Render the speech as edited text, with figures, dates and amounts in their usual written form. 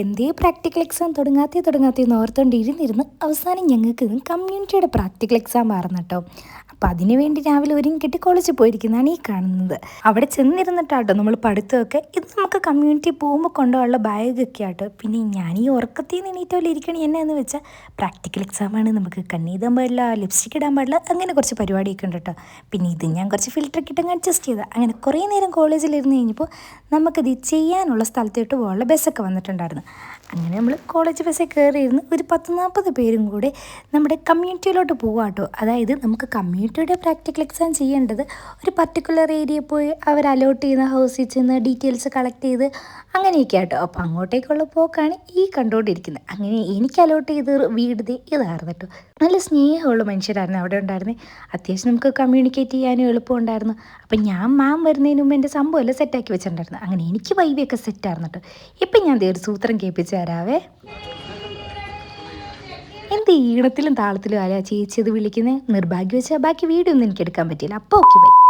എന്തേ practical exam തുടങ്ങാത്തേന്ന് ഓർത്തുകൊണ്ടിരുന്നിരുന്ന് അവസാനം ഞങ്ങൾക്ക് കമ്മ്യൂണിറ്റിയുടെ പ്രാക്ടിക്കൽ എക്സാം ആയിരുന്നു കേട്ടോ. അപ്പോൾ അതിന് വേണ്ടി രാവിലെ ഒരുങ്ങി കെട്ടി കോളേജിൽ പോയിരിക്കുന്നതാണ് ഈ കാണുന്നത്. അവിടെ ചെന്നിരുന്നിട്ടാട്ടോ നമ്മൾ പഠിത്തമൊക്കെ. ഇത് നമുക്ക് കമ്മ്യൂണിറ്റി പോകുമ്പോൾ കൊണ്ടുപോകാനുള്ള ബാഗൊക്കെ ആട്ടോ. പിന്നെ ഞാൻ ഈ ഉറക്കത്തിൽ നിന്ന് എണീറ്റ പോലെ ഇരിക്കണേ എന്നാന്ന് വെച്ചാൽ പ്രാക്ടിക്കൽ എക്സാമാണ്, നമുക്ക് കണ്ണെഴുതാൻ പാടില്ല, ലിപ്സ്റ്റിക് ഇടാൻ പാടില്ല, അങ്ങനെ കുറച്ച് പരിപാടിയൊക്കെ ഉണ്ട് കേട്ടോ. പിന്നെ ഇത് ഞാൻ കുറച്ച് ഫിൽറ്ററൊക്കെ ഇട്ടങ്ങ് അഡ്ജസ്റ്റ് ചെയ്താൽ അങ്ങനെ കുറേ നേരം കോളേജിലിരുന്ന് കഴിഞ്ഞപ്പോൾ നമുക്കിത് ചെയ്യാനുള്ള സ്ഥലത്തോട്ട് പോകാനുള്ള ബസ്സൊക്കെ വന്നിട്ടുണ്ടായിരുന്നു. അങ്ങനെ നമ്മൾ കോളേജ് ബസ്സിൽ കയറിയിരുന്ന് ഒരു 10-40 പേരും കൂടെ നമ്മുടെ കമ്മ്യൂണിറ്റിയിലോട്ട് പോകാം കേട്ടോ. അതായത് നമുക്ക് കമ്മ്യൂണിറ്റിയുടെ പ്രാക്ടിക്കൽ എക്സാം ചെയ്യേണ്ടത് ഒരു പർട്ടിക്കുലർ ഏരിയയിൽ പോയി അവർ അലോട്ട് ചെയ്യുന്ന ഹൗസിൽ ചെന്ന് ഡീറ്റെയിൽസ് കളക്ട് ചെയ്ത് അങ്ങനെയൊക്കെ ആട്ടോ. അപ്പോൾ അങ്ങോട്ടേക്കുള്ള പോക്കാണ് ഈ കണ്ടുകൊണ്ടിരിക്കുന്നത്. അങ്ങനെ എനിക്ക് അലോട്ട് ചെയ്ത് വീട് ഇതായിരുന്നു കേട്ടോ. നല്ല സ്നേഹമുള്ള മനുഷ്യരായിരുന്നു അവിടെ ഉണ്ടായിരുന്നത്. അത്യാവശ്യം നമുക്ക് കമ്മ്യൂണിക്കേറ്റ് ചെയ്യാനും എളുപ്പമുണ്ടായിരുന്നു. അപ്പം ഞാൻ മാം വരുന്നതിന് മുമ്പ് എൻ്റെ സംഭവമെല്ലാം സെറ്റാക്കി വെച്ചിട്ടുണ്ടായിരുന്നു. അങ്ങനെ എനിക്ക് വൈവിയൊക്കെ സെറ്റായിരുന്നു കേട്ടോ. ഇപ്പം ഞാൻ ഒരു സൂത്രം കേൾപ്പിച്ച് തരാവേ. എന്ത് ഈണത്തിലും താളത്തിലും ആരാ ചേച്ചി അത് വിളിക്കുന്നത്? നിർഭാഗ്യം വെച്ചാൽ ബാക്കി വീഡിയോ ഒന്നും എനിക്ക് എടുക്കാൻ പറ്റിയില്ല. അപ്പോൾ ഓക്കെ ബൈ.